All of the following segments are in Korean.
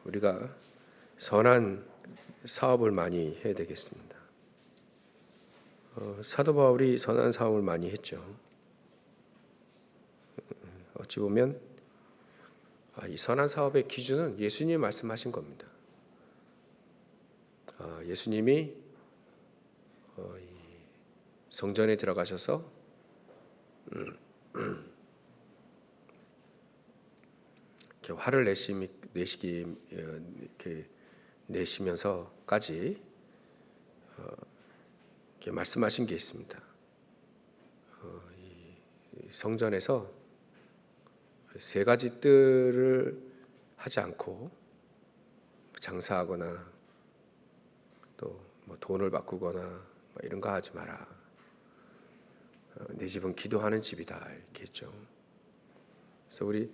우리가 선한 사업을 많이 해야 되겠습니다. 사도 바울이 선한 사업을 많이 했죠. 어찌 보면 이 선한 사업의 기준은 예수님이 말씀하신 겁니다. 예수님이 성전에 들어가셔서 이렇게 화를 내시면서까지 이렇게 말씀하신 게 있습니다. 이 성전에서 세 가지 뜰을 하지 않고 장사하거나 또 뭐 돈을 바꾸거나 이런 거 하지 마라. 내 집은 기도하는 집이다 이렇게 했죠. 그래서 우리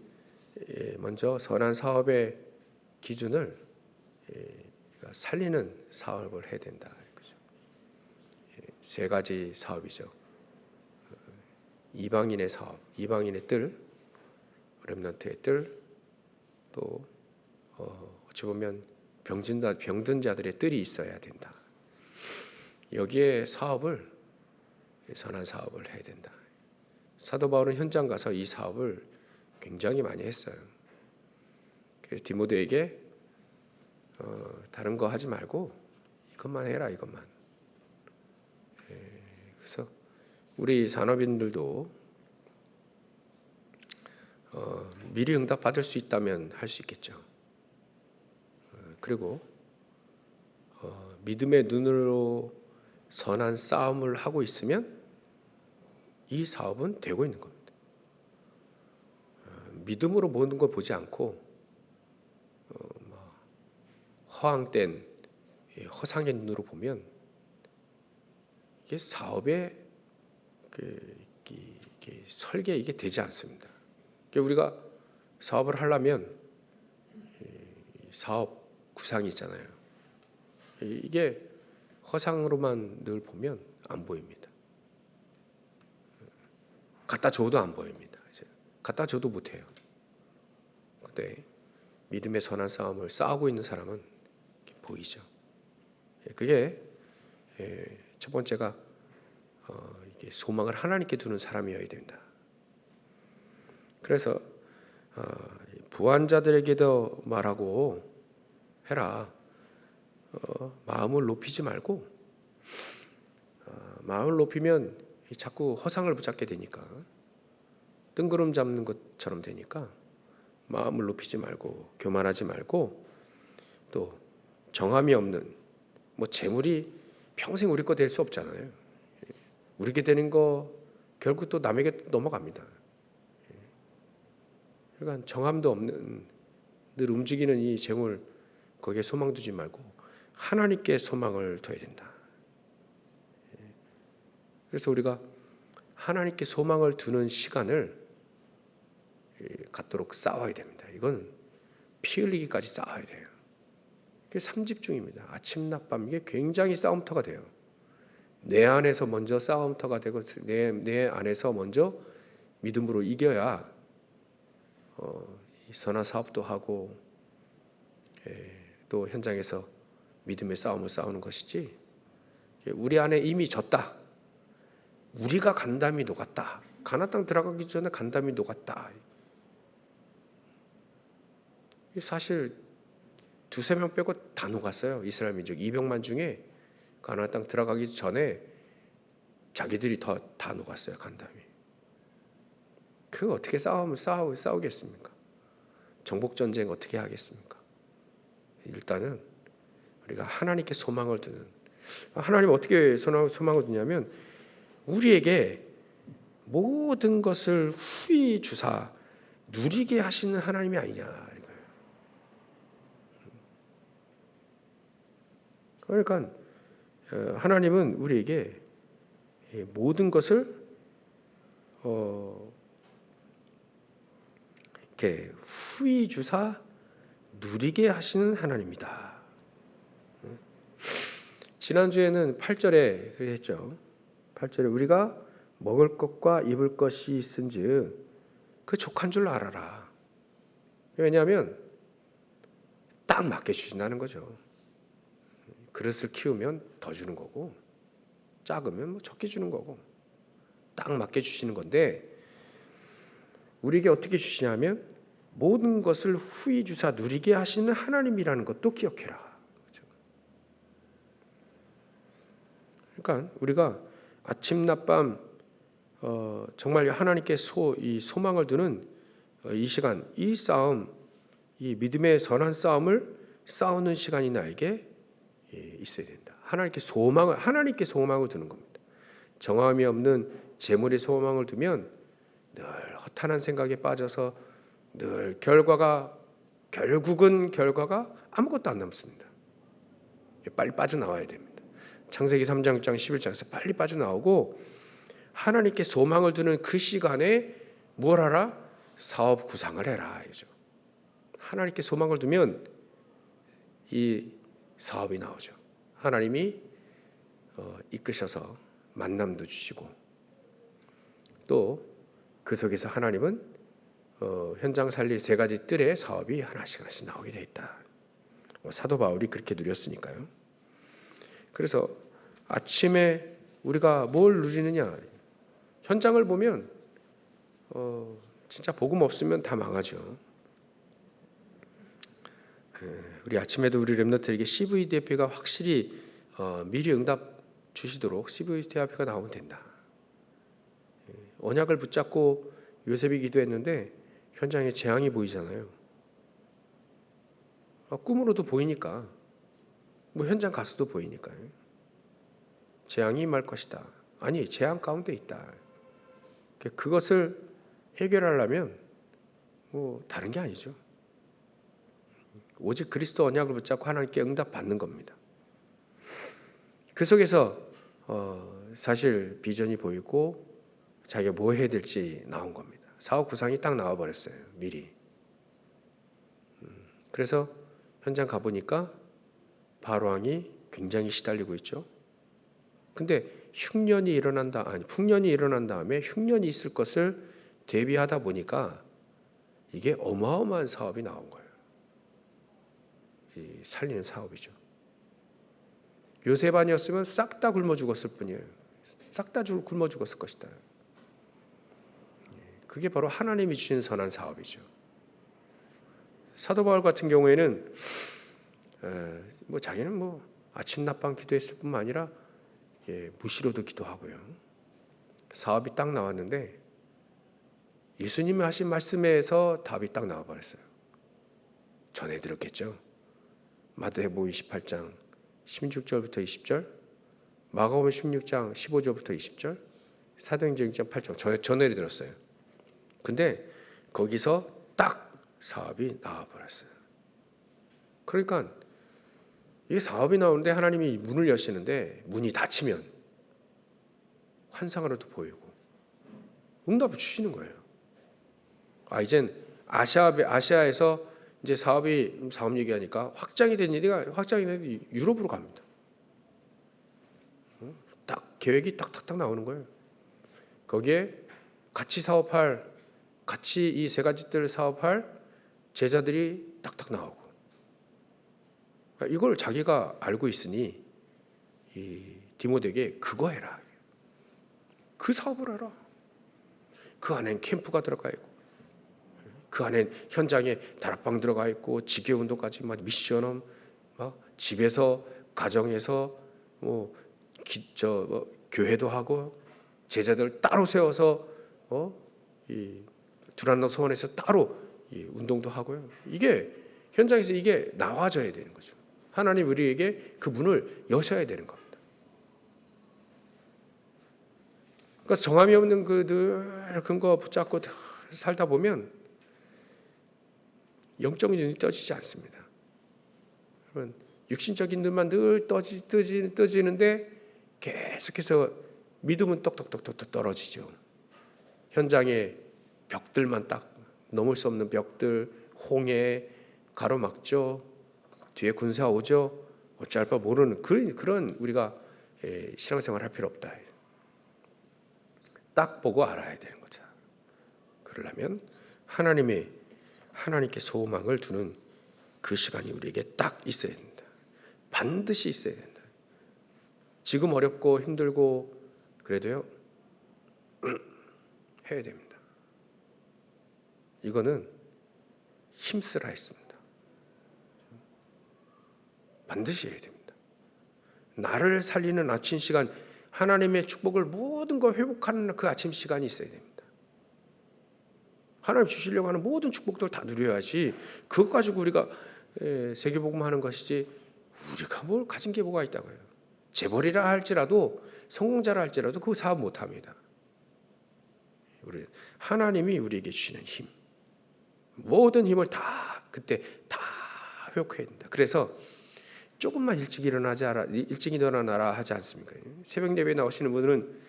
먼저 선한 사업의 기준을 살리는 사업을 해야 된다. 세 가지 사업이죠. 이방인의 사업, 이방인의 뜰, 렘넌트의 뜰, 또 어찌 보면 병든 자들의 뜰이 있어야 된다. 여기에 사업을 선한 사업을 해야 된다. 사도 바울은 현장 가서 이 사업을 굉장히 많이 했어요. 그래서 디모데에게 다른 거 하지 말고 이것만 해라, 이것만. 그래서 우리 산업인들도 미리 응답 받을 수 있다면 할 수 있겠죠. 그리고 믿음의 눈으로 선한 싸움을 하고 있으면 이 사업은 되고 있는 겁니다. 믿음으로 모든 걸 보지 않고 허황된 허상의 눈으로 보면 이게 사업의 설계 이게 되지 않습니다. 그러니까 우리가 사업을 하려면 사업 구상이 있잖아요. 이게 허상으로만 늘 보면 안 보입니다. 갖다 줘도 안 보입니다. 갖다 줘도 못해요. 근데 믿음의 선한 싸움을 싸우고 있는 사람은 보이죠. 그게 첫 번째가 이게 소망을 하나님께 두는 사람이어야 된다. 그래서 부한자들에게도 말하고 해라. 마음을 높이지 말고 마음을 높이면 자꾸 허상을 붙잡게 되니까 뜬구름 잡는 것처럼 되니까 마음을 높이지 말고 교만하지 말고 또 정함이 없는 재물이 평생 우리 거 될 수 없잖아요. 우리게 되는 거 결국 또 남에게 넘어갑니다. 그러니까 정함도 없는 늘 움직이는 이 재물 거기에 소망 두지 말고 하나님께 소망을 둬야 된다. 그래서 우리가 하나님께 소망을 두는 시간을 갖도록 싸워야 됩니다. 이건 피 흘리기까지 싸워야 돼요. 그게 3집중입니다. 아침 낮밤 이게 굉장히 싸움터가 돼요. 내 안에서 먼저 싸움터가 되고 내 안에서 먼저 믿음으로 이겨야 선한 사업도 하고 또 현장에서 믿음의 싸움을 싸우는 것이지 우리 안에 이미 졌다. 우리가 간담이 녹았다. 가나안 땅 들어가기 전에 간담이 녹았다. 사실 두세 명 빼고 다 녹았어요. 이스라엘 민족 200만 중에 가나안 땅 들어가기 전에 자기들이 다 녹았어요. 간담이. 그 어떻게 싸우겠습니까? 정복 전쟁 어떻게 하겠습니까? 일단은 우리가 하나님께 소망을 두는 하나님 어떻게 소망을 두냐면 우리에게 모든 것을 후히 주사 누리게 하시는 하나님이 아니냐 이거예요. 그러니까 하나님은 우리에게 모든 것을 이렇게 후히 주사 누리게 하시는 하나님이다. 지난주에는 8절에 했죠. 8절에 우리가 먹을 것과 입을 것이 있은즉 그 족한 줄 알아라. 왜냐하면 딱 딱 맞게 주신다는 거죠. 그릇을 키우면 더 주는 거고, 작으면 뭐 적게 주는 거고, 딱 맞게 주시는 건데, 우리에게 어떻게 주시냐면 모든 것을 후히 주사 누리게 하시는 하나님이라는 것도 기억해라. 그러니까 우리가 아침 낮밤 정말 하나님께 이 소망을 두는 이 시간, 이 싸움, 이 믿음의 선한 싸움을 싸우는 시간이 나에게 있어야 된다. 하나님께 소망을 두는 겁니다. 정함이 없는 재물의 소망을 두면 늘 허탄한 생각에 빠져서 늘 결국은 결과가 아무것도 안 남습니다. 빨리 빠져나와야 됩니다. 창세기 3장 6장 11장에서 빨리 빠져나오고 하나님께 소망을 두는 그 시간에 뭘 하라? 사업 구상을 해라. 이죠. 하나님께 소망을 두면 이 사업이 나오죠. 하나님이 이끄셔서 만남도 주시고 또 그 속에서 하나님은 현장 살릴 세 가지 뜰의 사업이 하나씩 나오게 돼 있다. 사도 바울이 그렇게 누렸으니까요. 그래서 아침에 우리가 뭘 누리느냐? 현장을 보면 진짜 복음 없으면 다 망하죠. 우리 아침에도 우리 렘넌트에게 CVDF가 확실히 미리 응답 주시도록 CVDF가 나오면 된다. 언약을 붙잡고 요셉이 기도했는데 현장에 재앙이 보이잖아요. 꿈으로도 보이니까 뭐 현장 가서도 보이니까요. 재앙이 임할 것이다. 아니, 재앙 가운데 있다. 그것을 해결하려면 뭐 다른 게 아니죠. 오직 그리스도 언약을 붙잡고 하나님께 응답 받는 겁니다. 그 속에서 사실 비전이 보이고 자기가 뭐 해야 될지 나온 겁니다. 사업 구상이 딱 나와 버렸어요. 미리. 그래서 현장 가보니까 바로 왕이 굉장히 시달리고 있죠. 근데 풍년이 일어난 다음에 흉년이 있을 것을 대비하다 보니까 이게 어마어마한 사업이 나온 거예요. 이 살리는 사업이죠. 요셉 아니었으면 싹 다 굶어 죽었을 뿐이에요. 싹 다 굶어 죽었을 것이다. 그게 바로 하나님이 주신 선한 사업이죠. 사도 바울 같은 경우에는 자기는 아침 낮밤 기도했을 뿐만 아니라 무시로도 기도하고요. 사업이 딱 나왔는데 예수님이 하신 말씀에서 답이 딱 나와버렸어요. 전해 들었겠죠. 마태복음 28장 16절부터 20절, 마가복음 16장 15절부터 20절, 사도행전 6장 8절 전해 들었어요. 근데 거기서 딱 사업이 나와버렸어요. 그러니까 이 사업이 나오는데 하나님이 문을 여시는데 문이 닫히면 환상으로도 보이고 응답을 주시는 거예요. 이젠 아시아에서 이제 사업 얘기하니까 확장이 된 유럽으로 갑니다. 딱 계획이 딱딱딱 나오는 거예요. 거기에 같이 이 세 가지 뜰 사업할 제자들이 딱딱 나오고 이걸 자기가 알고 있으니 이 디모데에게 그거 해라. 그 사업을 해라. 그 안엔 캠프가 들어가 있고 그 안엔 현장에 다락방 들어가 있고 직계운동까지 미션은 집에서 가정에서 교회도 하고 제자들 따로 세워서 이 두란노 소원에서 따로 운동도 하고요. 이게 현장에서 이게 나와져야 되는 거죠. 하나님 우리에게 그 문을 여셔야 되는 겁니다. 그러니까 정함이 없는 늘 근거 붙잡고 살다 보면 영적인 눈이 떠지지 않습니다. 육신적인 눈만 늘 떠지는데 계속해서 믿음은 똑똑똑똑 떨어지죠. 현장에 벽들만 딱 넘을 수 없는 벽들, 홍해 가로막죠. 뒤에 군사 오죠. 어찌할 바 모르는 그런 우리가 신앙생활 할 필요 없다. 딱 보고 알아야 되는 거죠. 그러려면 하나님께 소망을 두는 그 시간이 우리에게 딱 있어야 된다. 반드시 있어야 된다. 지금 어렵고 힘들고 그래도요 해야 됩니다. 이거는 힘쓰라 했습니다. 반드시 해야 됩니다. 나를 살리는 아침 시간, 하나님의 축복을 모든 걸 회복하는 그 아침 시간이 있어야 됩니다. 하나님 주시려고 하는 모든 축복들 다 누려야지 그것 가지고 우리가 세계복음하는 것이지 우리가 뭘 가진 게 뭐가 있다고요. 재벌이라 할지라도 성공자라 할지라도 그 사업 못합니다. 우리 하나님이 우리에게 주시는 힘, 모든 힘을 다 그때 다 회복해야 된다. 그래서 조금만 일찍 일어나라 하지 않습니까? 새벽 예배 나오시는 분들은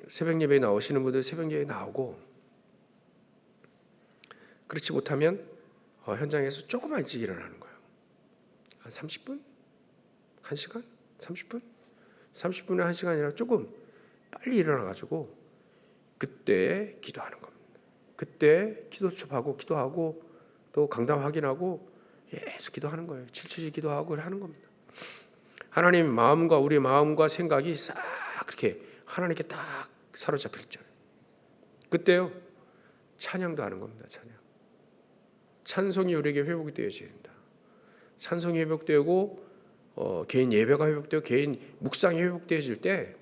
새벽 예배에 나오시는 분들 새벽 예배에 나오고, 그렇지 못하면 현장에서 조금만 일찍 일어나는 거예요. 한 30분? 1시간? 30분? 30분에 1시간이라 조금 빨리 일어나가지고 그때 기도하는 겁니다. 그때 기도 수첩하고 기도하고 또 강단 확인하고 계속 기도하는 거예요. 질질 기도하고 하는 겁니다. 하나님 마음과 우리 마음과 생각이 싹 그렇게 하나님께 딱 사로잡힐 줄. 그때요 찬양도 하는 겁니다. 찬송이 우리에게 회복이 되어져야 된다. 찬송이 회복되고 개인 예배가 회복되고 개인 묵상이 회복되어질 때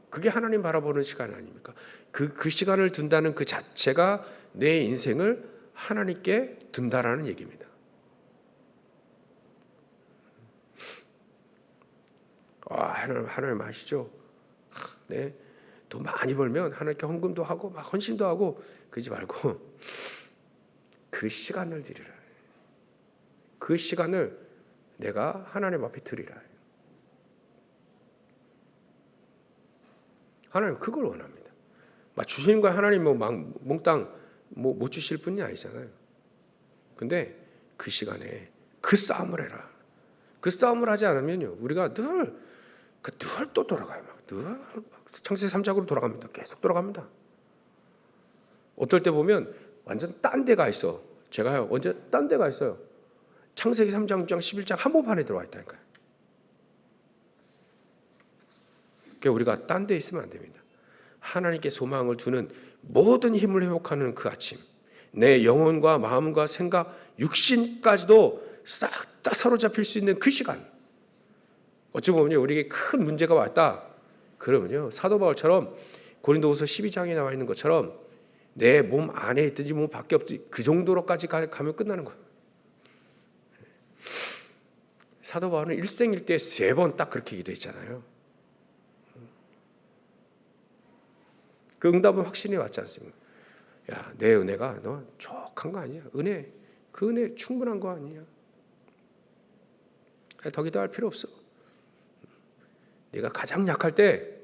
그게 하나님 바라보는 시간 아닙니까? 그 시간을 둔다는 그 자체가 내 인생을 하나님께 둔다라는 얘기입니다. 하나님 아시죠? 네, 돈 많이 벌면 하나님께 헌금도 하고 막 헌신도 하고 그러지 말고 그 시간을 드리라. 그 시간을 내가 하나님 앞에 드리라. 하나님 그걸 원합니다. 막 주시는 거 하나님 몽땅 못 주실 분이 아니잖아요. 근데 그 시간에 그 싸움을 해라. 그 싸움을 하지 않으면요 우리가 늘 또 돌아가요. 늘 창세기 3장으로 돌아갑니다. 계속 돌아갑니다. 어떨 때 보면 완전 딴 데가 있어. 제가요 언제 딴 데가 있어요. 창세기 3장, 6장, 11장 한복판에 들어와 있다니까요. 그러니까 우리가 딴 데 있으면 안 됩니다. 하나님께 소망을 두는 모든 힘을 회복하는 그 아침, 내 영혼과 마음과 생각, 육신까지도 싹 다 사로잡힐 수 있는 그 시간. 어찌 보면요 우리에게 큰 문제가 왔다 그러면요 사도 바울처럼 고린도후서 12장에 나와 있는 것처럼 내 몸 안에 있든지 몸 밖에 없든지 그 정도로까지 가면 끝나는 거예요. 사도 바울은 일생일대 3번 딱 그렇게 기도했잖아요. 그 응답은 확신이 왔지 않습니까? 야, 내 은혜가 너 족한 거 아니야? 그 은혜 충분한 거 아니냐? 더 기도할 필요 없어. 네가 가장 약할 때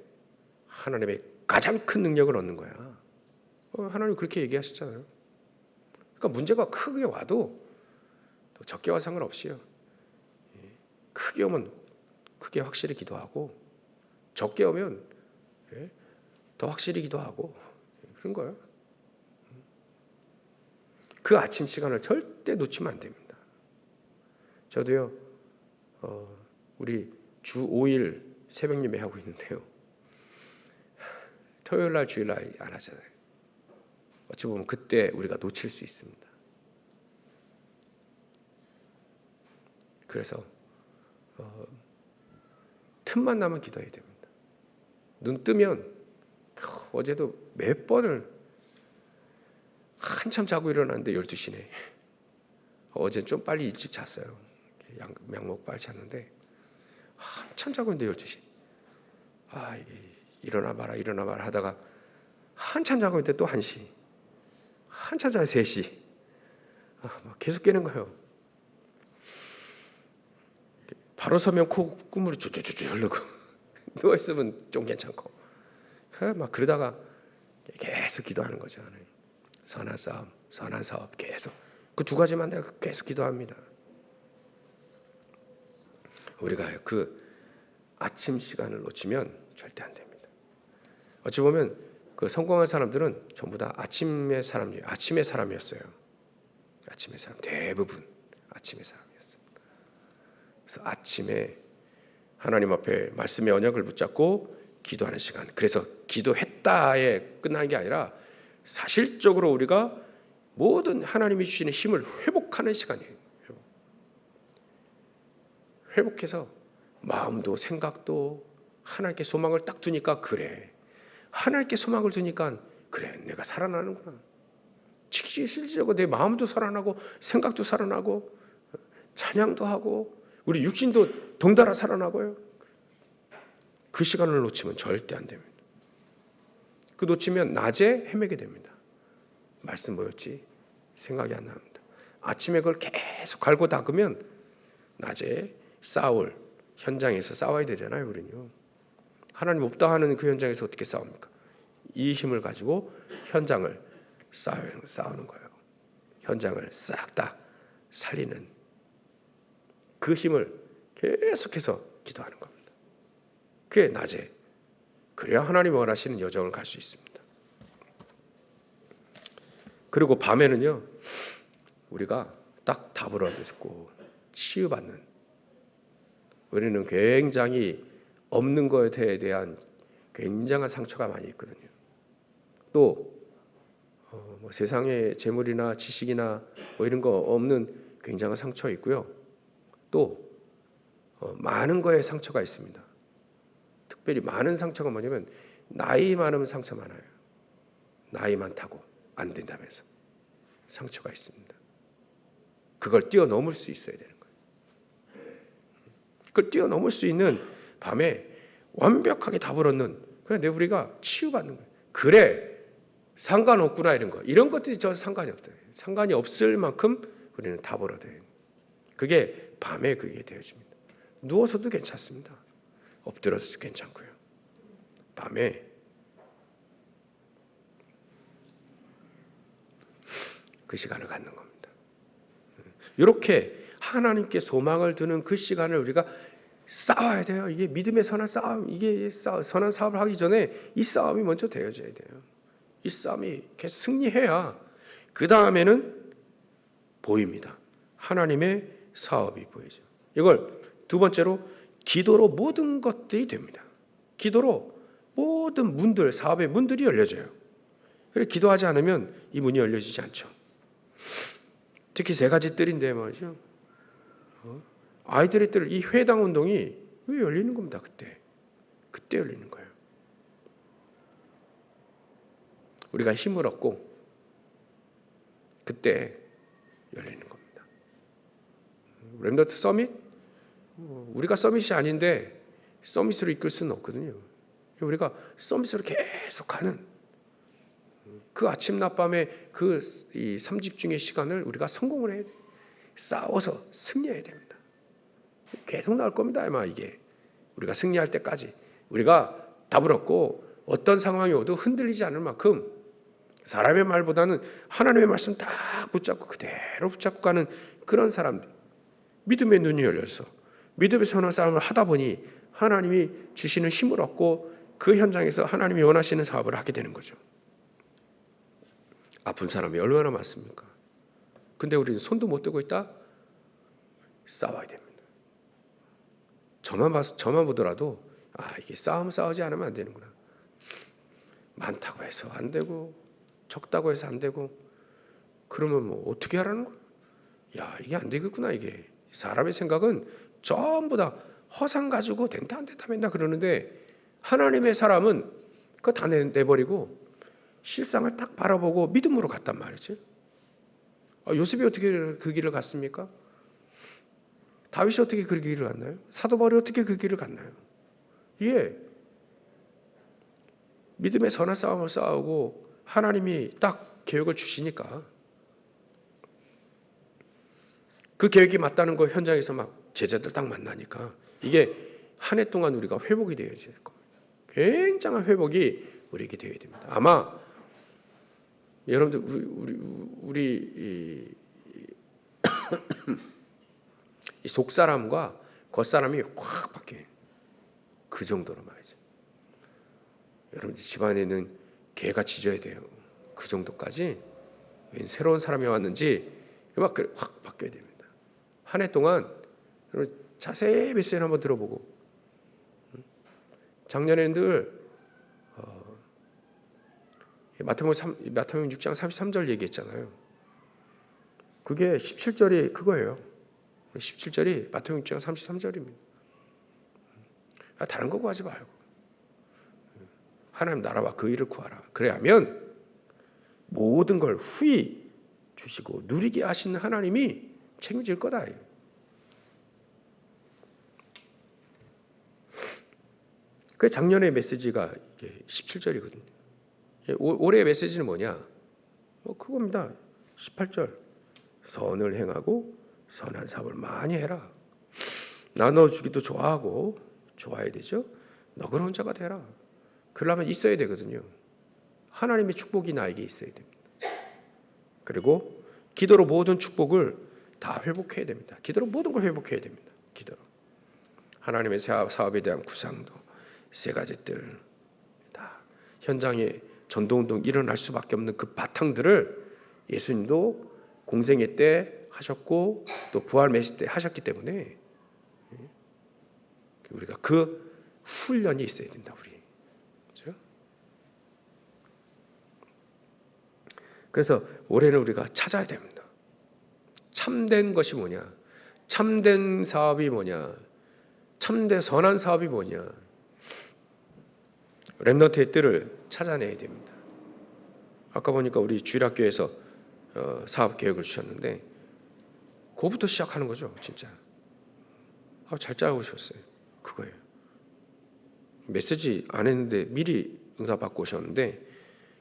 하나님의 가장 큰 능력을 얻는 거야. 하나님 그렇게 얘기하셨잖아요. 그러니까 문제가 크게 와도 또 적게 와 상관없이요. 크게 오면 크게 확실히 기도하고 적게 오면 더 확실히 기도하고 그런 거예요. 그 아침 시간을 절대 놓치면 안 됩니다. 저도요 우리 주 5일 새벽 예배 하고 있는데요. 토요일 날 주일 날 안 하잖아요. 어찌 보면 그때 우리가 놓칠 수 있습니다. 그래서 틈만 나면 기도해야 됩니다. 눈 뜨면 어제도 몇 번을 한참 자고 일어났는데 12시네. 어제 좀 빨리 일찍 잤어요. 양목 빨리 잤는데 한참 자고 있는데 12시. 일어나 봐라 하다가 한참 자고 있는데 또 1시. 한참 자고 3시. 계속 깨는 거예요. 바로 서면 콧구물이 쭈쭈쭈쭈 흐르고 누워있으면 좀 괜찮고 막 그러다가 계속 기도하는 거죠. 선한 싸움, 선한 사업 계속 그 2가지만 내가 계속 기도합니다. 우리가 그 아침 시간을 놓치면 절대 안 됩니다. 어찌 보면 그 성공한 사람들은 전부 다 아침의 사람이었어요. 아침의 사람, 대부분 아침의 사람이었어요. 그래서 아침에 하나님 앞에 말씀의 언약을 붙잡고 기도하는 시간. 그래서 기도했다에 끝난 게 아니라 사실적으로 우리가 모든 하나님이 주시는 힘을 회복하는 시간이에요. 회복해서 마음도 생각도 하나님께 소망을 딱 두니까 그래. 하나님께 소망을 두니까 그래. 내가 살아나는구나. 실질적으로 내 마음도 살아나고 생각도 살아나고 찬양도 하고 우리 육신도 동달아 살아나고요. 그 시간을 놓치면 절대 안 됩니다. 그 놓치면 낮에 헤매게 됩니다. 말씀 뭐였지? 생각이 안 납니다. 아침에 그걸 계속 갈고 닦으면 낮에 싸울 현장에서 싸워야 되잖아요. 우리는요. 하나님 없다 하는 그 현장에서 어떻게 싸웁니까? 이 힘을 가지고 현장을 싸우는 거예요. 현장을 싹 다 살리는 그 힘을 계속해서 기도하는 겁니다. 그게 낮에. 그래야 하나님 원하시는 여정을 갈 수 있습니다. 그리고 밤에는요. 우리가 딱 답을 얻고 치유받는, 우리는 굉장히 없는 것에 대한 굉장한 상처가 많이 있거든요. 또 뭐 세상에 재물이나 지식이나 뭐 이런 거 없는 굉장한 상처 있고요. 또 많은 거에 상처가 있습니다. 특별히 많은 상처가 뭐냐면 나이 많으면 상처 많아요. 나이 많다고 안 된다면서 상처가 있습니다. 그걸 뛰어넘을 수 있어야 되는 거예요. 그걸 뛰어넘을 수 있는 밤에 완벽하게 답을 얻는, 그래 우리가 치유받는 거예요. 그래 상관없구나 이런 것들이 저 상관이 없어요. 상관이 없을 만큼 우리는 답을 얻어요. 그게 밤에 그게 되어집니다. 누워서도 괜찮습니다. 엎드려서도 괜찮고요. 밤에 그 시간을 갖는 겁니다. 이렇게 하나님께 소망을 두는 그 시간을 우리가 싸워야 돼요. 이게 믿음의 선한 싸움, 이게 선한 사업을 하기 전에 이 싸움이 먼저 되어져야 돼요. 이 싸움이 계속 승리해야 그 다음에는 보입니다. 하나님의 사업이 보이죠. 이걸 두 번째로 기도로 모든 것들이 됩니다. 기도로 모든 문들, 사업의 문들이 열려져요. 그래서 기도하지 않으면 이 문이 열려지지 않죠. 특히 세 가지 뜰인데 말이죠. 아이들의 뜰, 이 회당 운동이 왜 열리는 겁니다. 그때 열리는 거예요. 우리가 힘을 얻고 그때 열리는 겁니다. 렘넌트 서밋? 우리가 서밋이 아닌데 서밋으로 이끌 수는 없거든요. 우리가 서밋으로 계속 가는 그 아침 낮밤의 그 이 삼집중의 시간을 우리가 성공을 해야 돼요. 싸워서 승리해야 됩니다. 계속 나올 겁니다. 아마 이게 우리가 승리할 때까지 우리가 답을 얻고 어떤 상황이 오도 흔들리지 않을 만큼 사람의 말보다는 하나님의 말씀 딱 붙잡고 그대로 붙잡고 가는 그런 사람들, 믿음의 눈이 열려서 믿음의 선한 싸움을 하다 보니 하나님이 주시는 힘을 얻고 그 현장에서 하나님이 원하시는 사업을 하게 되는 거죠. 아픈 사람이 얼마나 많습니까? 근데 우리는 손도 못 대고 있다? 싸워야 됩니다. 저만 보더라도 이게 싸우지 않으면 안 되는구나. 많다고 해서 안 되고 적다고 해서 안 되고 그러면 뭐 어떻게 하라는 거야? 야, 이게 안 되겠구나. 이게 사람의 생각은 전부 다 허상 가지고 된다 안 된다 맨날 그러는데 하나님의 사람은 그거 다 내버리고 실상을 딱 바라보고 믿음으로 갔단 말이지. 요셉이 어떻게 그 길을 갔습니까? 다윗이 어떻게 그 길을 갔나요? 사도 바울이 어떻게 그 길을 갔나요? 이게 믿음의 선한 싸움을 싸우고 하나님이 딱 계획을 주시니까 그 계획이 맞다는 거 현장에서 막 제자들 딱 만나니까 이게 한 해 동안 우리가 회복이 되어질 겁니다. 굉장한 회복이 우리에게 되어야 됩니다. 아마 여러분들 우리 이 속사람과 겉사람이 확 바뀌어요. 그 정도로 말이죠. 여러분 집안에는 개가 짖어야 돼요. 그 정도까지 새로운 사람이 왔는지 막 확 바뀌어야 됩니다. 한 해 동안 여러분 자세히 메시지를 한번 들어보고, 작년에는 늘 마태복음 6장 33절 얘기했잖아요. 그게 17절이 그거예요. 17절이 마태복음 6장 33절입니다. 다른 거 구하지 말고 하나님 나라와 그 일을 구하라. 그래야면 모든 걸 후히 주시고 누리게 하시는 하나님이 책임질 거다. 그 작년의 메시지가 이게 17절이거든요. 올해의 메시지는 뭐냐? 그겁니다. 18절. 선을 행하고 선한 사업을 많이 해라. 나눠주기도 좋아하고 좋아야 되죠. 너그러운 자가 되라. 그러려면 있어야 되거든요. 하나님의 축복이 나에게 있어야 됩니다. 그리고 기도로 모든 축복을 다 회복해야 됩니다. 기도로 모든 걸 회복해야 됩니다. 기도로. 하나님의 사업에 대한 구상도 세 가지들 다 현장에 전도운동 일어날 수밖에 없는 그 바탕들을 예수님도 공생애 때 하셨고 또 부활 메시지 때 하셨기 때문에 우리가 그 훈련이 있어야 된다. 우리. 그렇죠? 그래서 올해는 우리가 찾아야 됩니다. 참된 것이 뭐냐? 참된 사업이 뭐냐? 참된 선한 사업이 뭐냐? 렘넌트의 뜰을 찾아내야 됩니다. 아까 보니까 우리 주일학교에서 사업 계획을 주셨는데 그거부터 시작하는 거죠. 진짜 잘 짜고 오셨어요. 그거예요. 메시지 안 했는데 미리 응답받고 오셨는데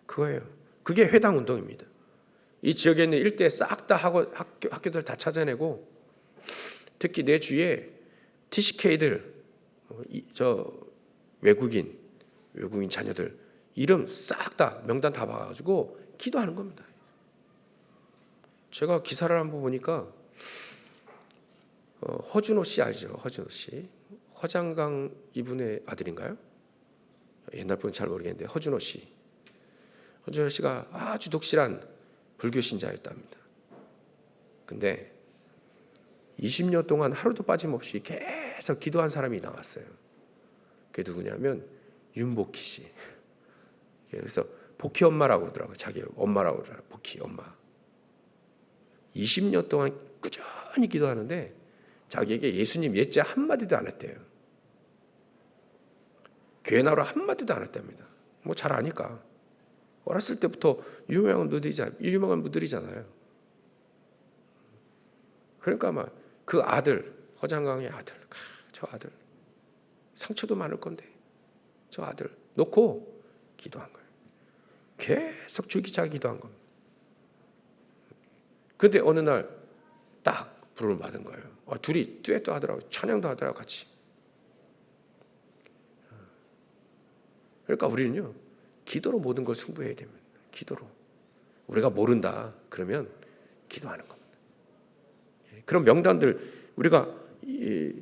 그거예요. 그게 회당 운동입니다. 이 지역에 있는 일대 싹 다 학교들 다 찾아내고, 특히 내 주위에 TCK들 저 외국인 자녀들 이름 싹 다 명단 다 봐가지고 기도하는 겁니다. 제가 기사를 한번 보니까 허준호 씨 알죠? 허준호 씨, 허장강 이분의 아들인가요? 옛날 분은 잘 모르겠는데 허준호 씨가 아주 독실한 불교 신자였답니다. 근데 20년 동안 하루도 빠짐없이 계속 기도한 사람이 나왔어요. 그게 누구냐면 윤복희 씨. 그래서 복희 엄마라고 하더라고요. 자기 엄마라고 그러더라고요. 복희 엄마. 20년 동안 꾸준히 기도하는데 자기에게 예수님 예자 한마디도 안 했대요. 교회 나오라 한마디도 안 했답니다. 뭐 잘 아니까. 어렸을 때부터 유명한 분들이잖아요. 그러니까 아마 그 아들, 허장강의 아들, 저 아들 상처도 많을 건데 저 아들 놓고 기도한 거예요. 계속 주기자 기도한 겁니다. 근데 어느 날 딱 부름을 받은 거예요. 둘이 듀엣도 하더라고요. 찬양도 하더라고요. 같이. 그러니까 우리는요, 기도로 모든 걸 승부해야 됩니다. 기도로. 우리가 모른다 그러면 기도하는 겁니다. 그런 명단들 우리가 이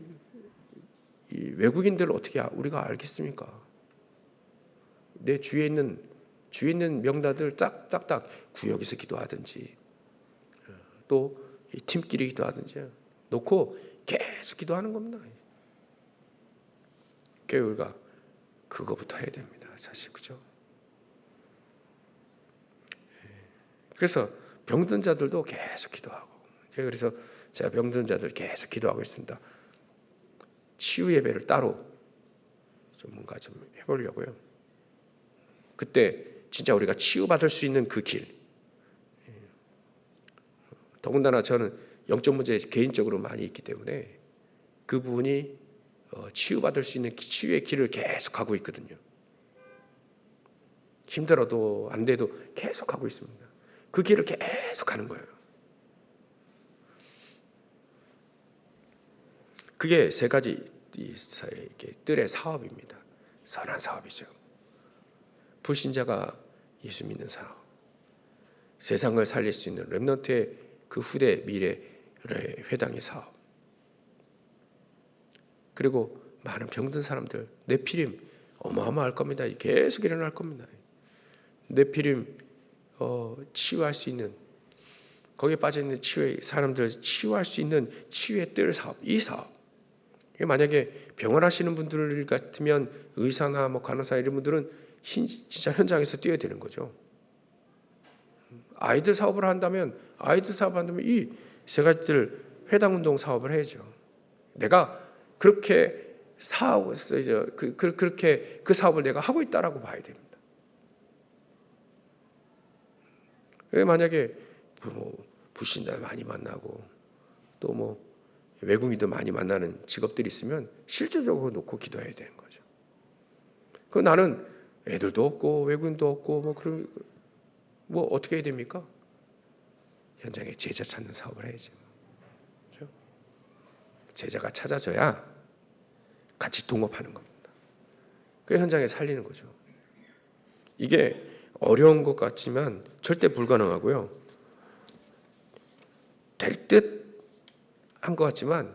외국인들을 어떻게 우리가 알겠습니까? 내 주위에 있는 명단들 딱딱딱 구역에서 기도하든지 또 팀끼리 기도하든지 놓고 계속 기도하는 겁니다. 그래서 우리가 그거부터 해야 됩니다. 사실 그죠? 그래서 병든 자들도 계속 기도하고, 그래서 제가 병든 자들 계속 기도하고 있습니다. 치유 예배를 따로 좀 뭔가 좀 해보려고요. 그때 진짜 우리가 치유받을 수 있는 그 길. 더군다나 저는 영적 문제에 개인적으로 많이 있기 때문에 그 부분이 치유받을 수 있는 치유의 길을 계속 가고 있거든요. 힘들어도 안 돼도 계속 가고 있습니다. 그 길을 계속 가는 거예요. 그게 세 가지 뜰의 사업입니다. 선한 사업이죠. 불신자가 예수 믿는 사업, 세상을 살릴 수 있는 렘넌트의 그 후대 미래의 회당의 사업, 그리고 많은 병든 사람들, 네피림 어마어마할 겁니다. 계속 일어날 겁니다. 네피림 치유할 수 있는, 거기에 빠져있는 치유의 사람들을 치유할 수 있는 치유의 뜰 사업, 이 사업. 만약에 병원하시는 분들 같으면 의사나 뭐 간호사 이런 분들은 진짜 현장에서 뛰어야 되는 거죠. 아이들 사업을 한다면 이 세 가지들 회당운동 사업을 해야죠. 내가 그렇게 그렇게 그 사업을 내가 하고 있다라고 봐야 됩니다. 만약에 불신자 많이 만나고 또 뭐 외국인도 많이 만나는 직업들이 있으면 실질적으로 놓고 기도해야 되는 거죠. 그 나는 애들도 없고 외국인도 없고 뭐 그럼 뭐 어떻게 해야 됩니까? 현장에 제자 찾는 사업을 해야죠. 그렇죠? 제자가 찾아져야 같이 동업하는 겁니다. 그 현장에 살리는 거죠. 이게 어려운 것 같지만 절대 불가능하고요. 될 듯 한 것 같지만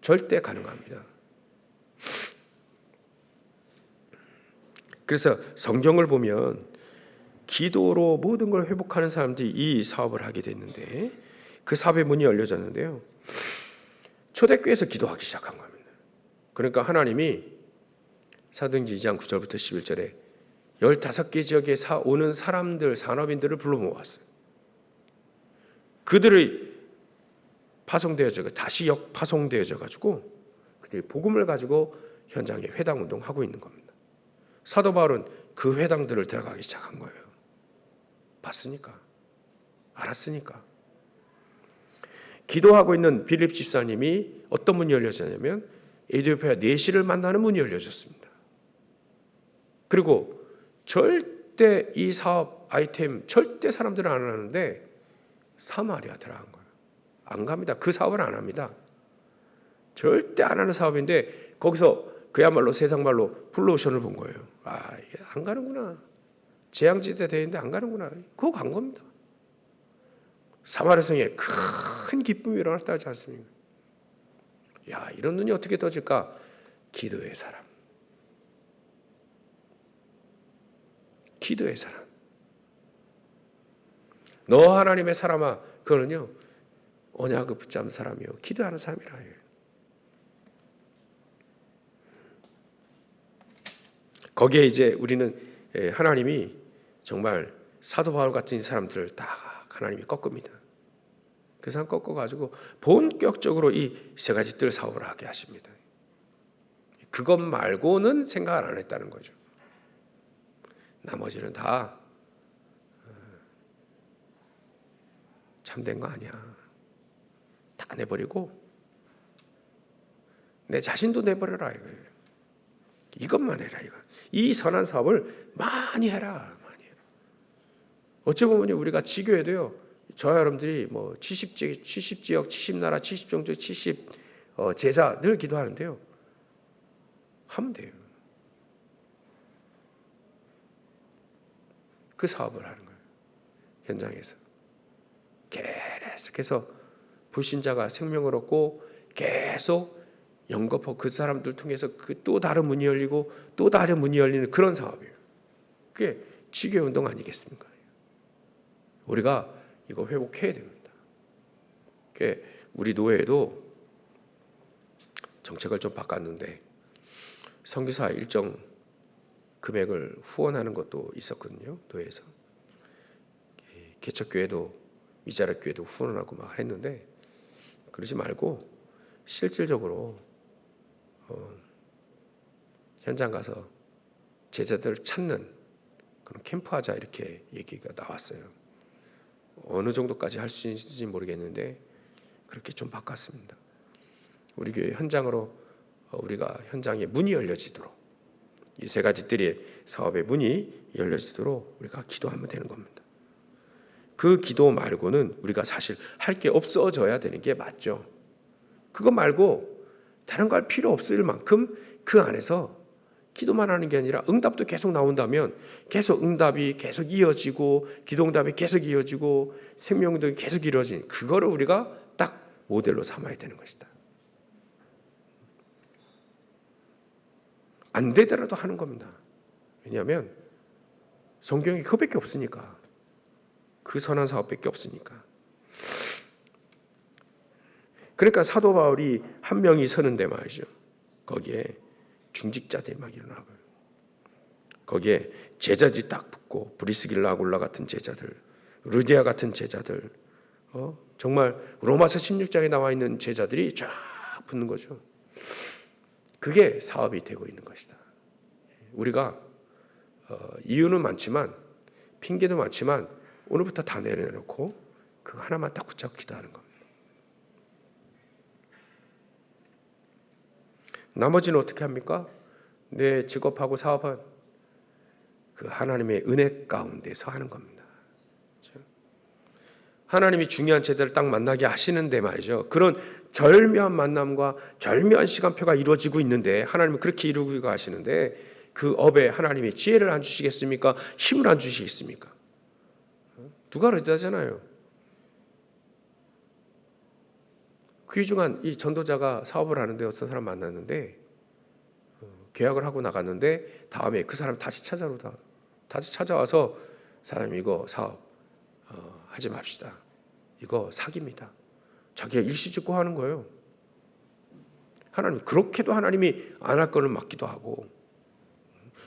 절대 가능합니다. 그래서 성경을 보면 기도로 모든 걸 회복하는 사람들이 이 사업을 하게 됐는데 그 사업의 문이 열려졌는데요. 초대교회에서 기도하기 시작한 겁니다. 그러니까 하나님이 사도행전 2장 9절부터 11절에 15개 지역에 오는 사람들, 산업인들을 불러 모았어요. 그들이 다시 파송되어져 가지고 그들이 복음을 가지고 현장에 회당 운동하고 있는 겁니다. 사도 바울은 그 회당들을 들어가기 시작한 거예요. 봤으니까, 알았으니까. 기도하고 있는 빌립 집사님이 어떤 문이 열려졌냐면 에티오피아 내시를 만나는 문이 열려졌습니다. 그리고 절대 이 사업 아이템 절대 사람들은 안 하는데 사마리아 들어간 거예요. 안 갑니다. 그 사업을 안 합니다. 절대 안 하는 사업인데 거기서 그야말로 세상말로 블루오션을 본 거예요. 아, 이게 안 가는구나. 재앙지대 되는데 안 가는구나. 그거 간 겁니다. 사마리아 성에 큰 기쁨이 일어났다 하지 않습니까? 야, 이런 눈이 어떻게 떠질까? 기도의 사람. 기도의 사람. 너 하나님의 사람아, 그거는요 언약을 붙잡는 사람이요 기도하는 사람이라 해요. 거기에 이제 우리는 하나님이 정말 사도 바울 같은 사람들을 다 하나님이 꺾습니다. 그 사람 꺾어가지고 본격적으로 이 세 가지 뜰 사업을 하게 하십니다. 그것 말고는 생각을 안 했다는 거죠. 나머지는 다 참된 거 아니야. 다 내버리고 내 자신도 내버려라 이거예요. 이것만 해라 이거. 이 선한 사업을 많이 해라. 많이 해라. 어찌 보면 우리가 지교회도요. 저와 여러분들이 뭐 70지역, 70나라, 70종족, 70 제자 늘 기도하는데요. 하면 돼요. 그 사업을 하는 거예요. 현장에서. 계속해서 불신자가 생명을 얻고 계속 영겁하고 그 사람들 통해서 그 또 다른 문이 열리고 또 다른 문이 열리는 그런 사업이에요. 그게 지교회 운동 아니겠습니까? 우리가 이거 회복해야 됩니다. 우리 노회에도 정책을 좀 바꿨는데 선교사 일정 금액을 후원하는 것도 있었거든요. 노회에서 개척교회도 미자립교회도 후원하고 막 했는데 그러지 말고 실질적으로 현장 가서 제자들 찾는 그런 캠프하자 이렇게 얘기가 나왔어요. 어느 정도까지 할 수 있는지 모르겠는데 그렇게 좀 바꿨습니다. 우리 교회 현장으로 우리가 현장에 문이 열려지도록 이 세 가지들의 사업의 문이 열려지도록 우리가 기도하면 되는 겁니다. 그 기도 말고는 우리가 사실 할 게 없어져야 되는 게 맞죠. 그거 말고 다른 거 할 필요 없을 만큼 그 안에서 기도만 하는 게 아니라 응답도 계속 나온다면 계속 응답이 계속 이어지고 기도응답이 계속 이어지고 생명운동이 계속 이루어지는 그거를 우리가 딱 모델로 삼아야 되는 것이다. 안 되더라도 하는 겁니다. 왜냐하면 성경에 그밖에 없으니까. 그 선한 사업밖에 없으니까. 그러니까 사도 바울이 한 명이 서는데 말이죠. 거기에 중직자들이 막 일어나고, 거기에 제자들이 딱 붙고, 브리스길라 아굴라 같은 제자들, 루디아 같은 제자들, 정말 로마서 16장에 나와 있는 제자들이 쫙 붙는 거죠. 그게 사업이 되고 있는 것이다. 우리가 이유는 많지만, 핑계도 많지만, 오늘부터 다 내려놓고 그거 하나만 딱 붙잡고 기도하는 겁니다. 나머지는 어떻게 합니까? 내 직업하고 사업은 그 하나님의 은혜 가운데서 하는 겁니다. 하나님이 중요한 제자를 딱 만나게 하시는데 말이죠. 그런 절묘한 만남과 절묘한 시간표가 이루어지고 있는데, 하나님은 그렇게 이루고 하시는데, 그 업에 하나님이 지혜를 안 주시겠습니까? 힘을 안 주시겠습니까? 누가 그러잖아요. 귀중한 이 전도자가 사업을 하는데 어떤 사람 만났는데, 계약을 하고 나갔는데 다음에 그 사람 다시 찾아와서, 사장님 이거 사업 하지 맙시다. 이거 사기입니다. 자기가 일시직고 하는 거예요. 하나님, 그렇게도 하나님이 안 할 거는 맞기도 하고,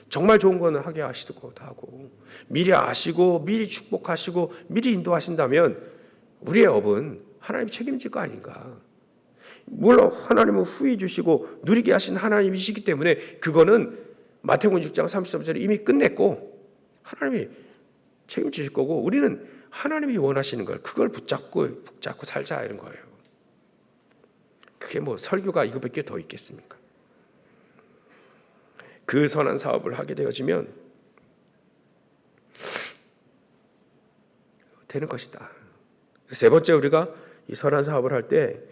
정말 좋은 거는 하게 하시기도 하고, 미리 아시고 미리 축복하시고 미리 인도하신다면 우리의 업은 하나님이 책임질 거 아닌가. 물론 하나님은 후히 주시고 누리게 하신 하나님이시기 때문에 그거는 마태복음 6장 33절에 이미 끝냈고 하나님이 책임지실 거고, 우리는 하나님이 원하시는 걸, 그걸 붙잡고 살자, 이런 거예요. 그게 뭐 설교가 이거밖에 더 있겠습니까? 그 선한 사업을 하게 되어지면 되는 것이다. 세 번째, 우리가 이 선한 사업을 할 때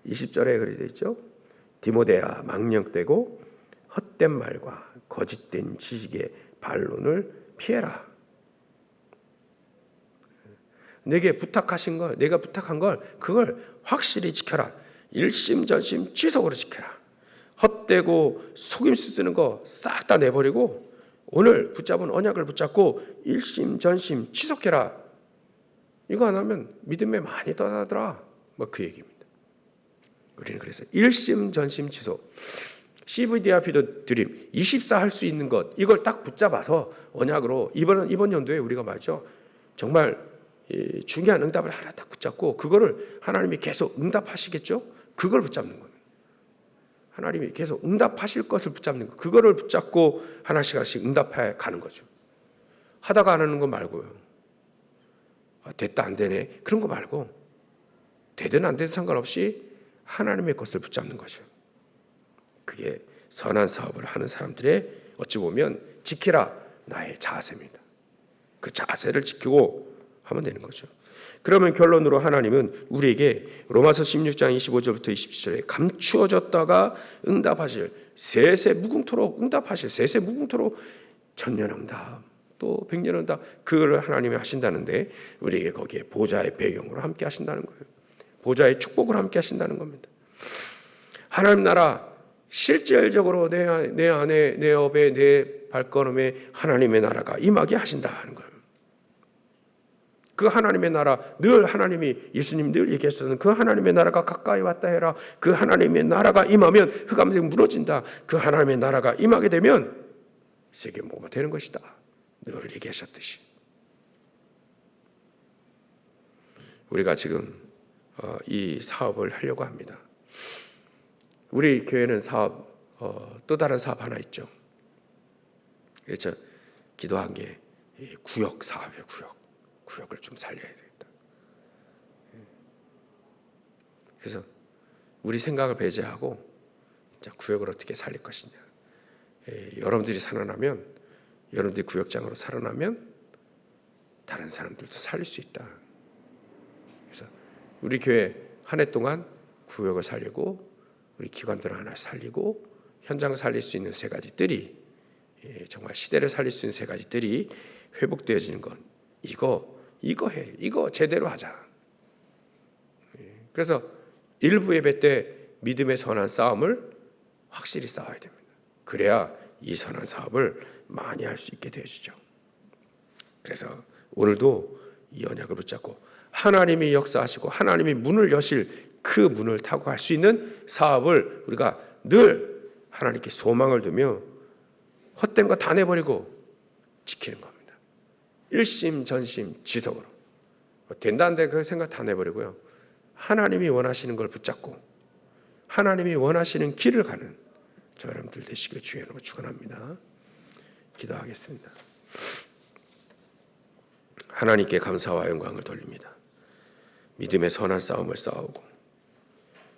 20절에 그렇게 되어 있죠. 디모데야, 망령되고 헛된 말과 거짓된 지식의 반론을 피해라. 내게 부탁하신 걸, 내가 부탁한 걸, 그걸 확실히 지켜라. 일심전심 지속으로 지켜라. 헛되고 속임수 쓰는 거 싹 다 내버리고 오늘 붙잡은 언약을 붙잡고 일심전심 지속해라. 이거 안 하면 믿음에 많이 떠나더라. 뭐 그 얘기입니다. 우리는 그래서 일심전심 지속, CVDIP도 드림, 24 할 수 있는 것, 이걸 딱 붙잡아서 언약으로 이번 연도에 우리가 말이죠, 정말 중요한 응답을 하나 딱 붙잡고 그거를 하나님이 계속 응답하시겠죠? 그걸 붙잡는 겁니다. 하나님이 계속 응답하실 것을 붙잡는 것, 그거를 붙잡고 하나씩 응답해 가는 거죠. 하다가 안 하는 거 말고요. 됐다 안 되네, 그런 거 말고 되든 안 되든 상관없이 하나님의 것을 붙잡는 거죠. 그게 선한 사업을 하는 사람들의 어찌 보면 지키라 나의 자세입니다. 그 자세를 지키고 하면 되는 거죠. 그러면 결론으로 하나님은 우리에게 로마서 16장 25절부터 27절에 감추어졌다가 응답하실, 세세 무궁토록 응답하실, 세세 무궁토록 천년응답, 또 백년응답, 그걸 하나님이 하신다는데 우리에게 거기에 보좌의 배경으로 함께 하신다는 거예요. 보좌의 축복을 함께 하신다는 겁니다. 하나님 나라, 실질적으로 내 안에, 내 업에, 내 발걸음에 하나님의 나라가 임하게 하신다 하는 거예요. 그 하나님의 나라, 늘 하나님이, 예수님 늘 얘기했었던 그 하나님의 나라가 가까이 왔다 해라. 그 하나님의 나라가 임하면 흑암이 무너진다. 그 하나님의 나라가 임하게 되면 세계 뭐가 되는 것이다. 늘 얘기하셨듯이. 우리가 지금 이 사업을 하려고 합니다. 우리 교회는 사업, 또 다른 사업 하나 있죠. 그래서 기도한 게 구역 사업이에요. 구역을 좀 살려야 되겠다. 그래서 우리 생각을 배제하고 구역을 어떻게 살릴 것이냐. 여러분들이 살아나면, 여러분들이 구역장으로 살아나면 다른 사람들도 살릴 수 있다. 그래서 우리 교회 한 해 동안 구역을 살리고 우리 기관들을 하나 살리고 현장을 살릴 수 있는 세 가지 뜰이, 정말 시대를 살릴 수 있는 세 가지 뜰이 회복되어지는 것, 이거 제대로 하자. 그래서 일부 예배 때 믿음의 선한 싸움을 확실히 싸워야 됩니다. 그래야 이 선한 사업을 많이 할 수 있게 되어지죠. 그래서 오늘도 이 언약을 붙잡고 하나님이 역사하시고 하나님이 문을 여실 그 문을 타고 갈 수 있는 사업을 우리가 늘 하나님께 소망을 두며 헛된 거 다 내버리고 지키는 겁니다. 일심전심 지성으로 된다 안 돼 그 생각 다 내버리고요. 하나님이 원하시는 걸 붙잡고 하나님이 원하시는 길을 가는 저 여러분들 되시길 주의 이름으로 축원합니다. 기도하겠습니다. 하나님께 감사와 영광을 돌립니다. 믿음의 선한 싸움을 싸우고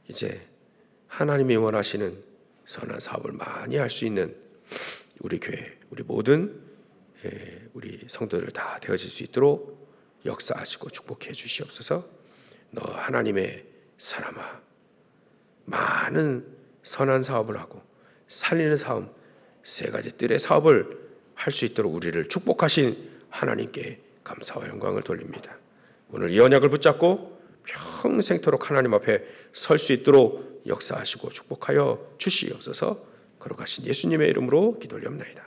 이제 하나님이 원하시는 선한 사업을 많이 할 수 있는 우리 교회, 우리 모든 우리 성도들 다 되어질 수 있도록 역사하시고 축복해 주시옵소서. 너 하나님의 사람아, 많은 선한 사업을 하고 살리는 사업, 세 가지 뜰의 사업을 할 수 있도록 우리를 축복하신 하나님께 감사와 영광을 돌립니다. 오늘 이 언약을 붙잡고 평생토록 하나님 앞에 설 수 있도록 역사하시고 축복하여 주시옵소서. 거룩하신 예수님의 이름으로 기도를 옵나이다.